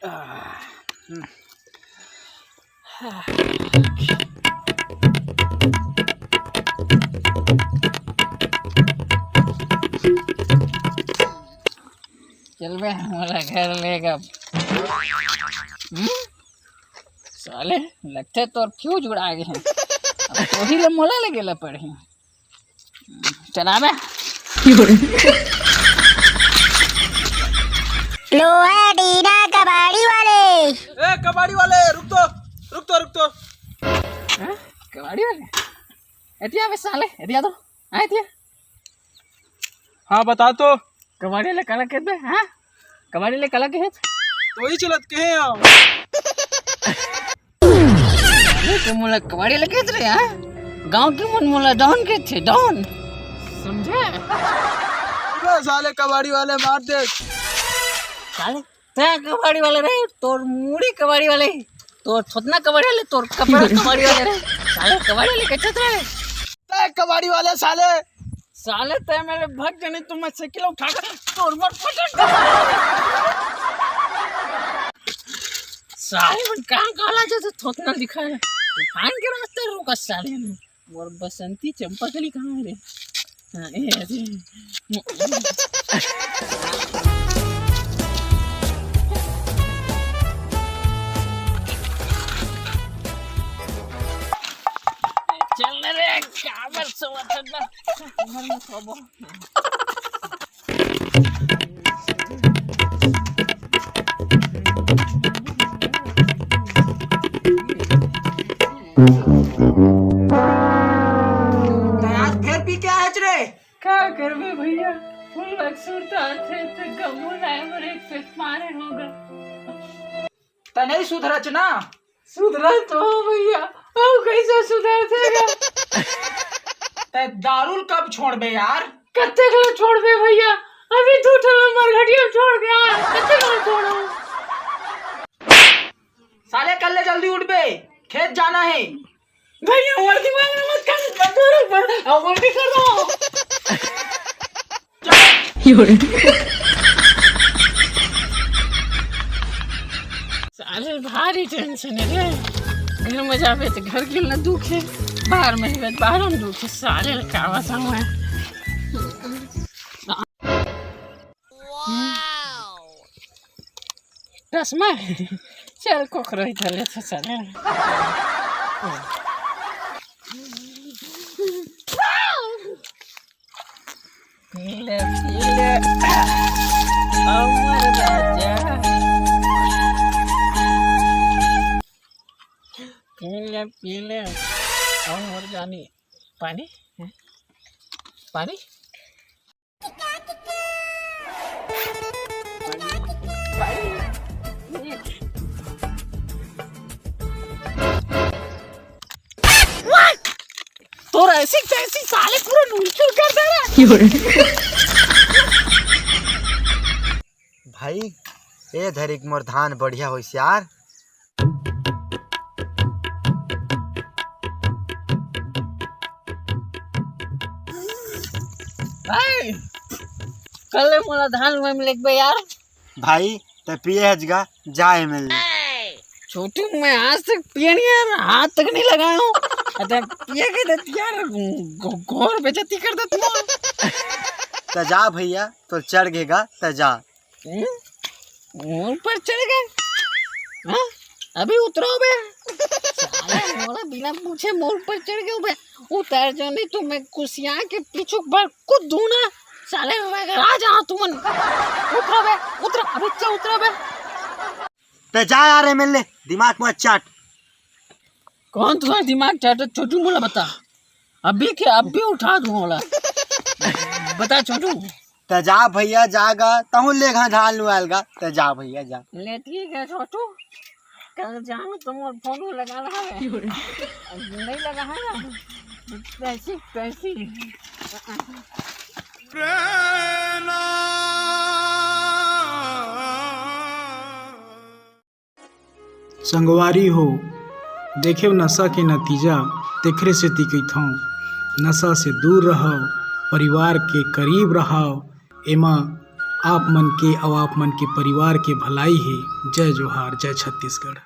चल बे हमारा घर लेगा। साले लगते तो फ्यूज उड़ा गए हैं, अब तो ही मोला ले गेला पड़े। चला बे लो है डीना कबाड़ी वाले। ए कबाड़ी वाले रुक तो कबाड़ी वाले एतिया बे साले एतिया तो आए थे। हाँ बता तो कबाड़ी ले कला के बे। हाँ कबाड़ी ले कला के है तो ही चलत के हैं हम। तो मोला कबाड़ी ले के रे। हाँ गांव के मन मोला डॉन के थे, डॉन समझे। साले कबाड़ी वाले मार दे। साले ते कबाड़ी वाले रे, तोर मुड़ी कबाड़ी वाले, तोर छोटना कबाड़ी वाले, तोर कपड़ा कबाड़ी वाले रे। साले कबाड़ी वाले कैसे रे? ते कबाड़ी वाले साले साले ते मेरे भाग जाने तो मैं साइकिल उठा कर तोर पर पटक। साले मन कहां काला जैसे छोटना दिखा है। तूफान के रास्ते रुका साले ने। और बसंती चंपकली कहां है रे? हां ये चल रे काबर सोचना उमर में सोबो। आज फिर पी के आए रे? क्या करबे भैया, फुल बकसूरता थे तो गमू ड्राइवर एक फिट मारे होगा। त नहीं सुधरच ना? सुधरा तो भैया, अब कैसे सुधर देगा? ते दारू कब छोड़ बे यार? कत्ते को छोड़ बे भैया, अभी तू नंबर घटिया छोड़ के आ। कत्ते को छोड़ो साले कल ले जल्दी उठ बे, खेत जाना है। भैया और दिमाग में मत कर, दूर पर और भी कर दो। साले भारी टेंशन है रे। घर में जावे तो घर के ना दुख है, बाहर में जावे बाहर में दुख है। साले कावा समय चश्मा चल कोकरो इधर ले चले। पीले पीले अमर राजा, पीले पीले अमर जानी। पानी है? पानी तो ऐसी तैसी साले पूरा नूचल कर दे रहा। भाई ए धरिक मोर धान बढ़िया होइस यार। भाई कल मोला धान में मिले बे यार। भाई ते पिए हजगा जाए मिल। छोटू मैं आज तक पिए नहीं यार, हाथ तक नहीं लगाया हूँ। अरे पिए के देती यार, घोर बेइज्जती कर देती हो। त जा भैया तो चढ़ गेगा त जा। मोर पर चढ़ गए? हाँ अभी उतरो बे। साले मोला बिना पूछे मोर पर चढ़ गए बे। उतर जो नहीं तो मैं कुसिया के पीछू पर कूद दूं ना। साले मैं आ जा तुमन। उतरो बे, उतरो अभी चे उतरो बे। त जा यार मिल दिमाग में चाट। कौन तुम्हारा दिमाग चाटा? छोटू मोला बता, अभी के अभी उठा दूं मोला। बता छोटू। त जा भैया जागा तहु लेगा धान लुआलगा। त जा भैया जा। ले ठीक है छोटू, कल जाऊँ तो मोर फोन लगा रहा है। नहीं लगा है ना पैसी पैसी। संगवारी हो देखे नशा के नतीजा तेखरे से तिकैत हूँ। नशा से दूर रहो, परिवार के करीब रहो। एमा आप मन के और आप मन के परिवार के भलाई है। जय जोहार, जय छत्तीसगढ़।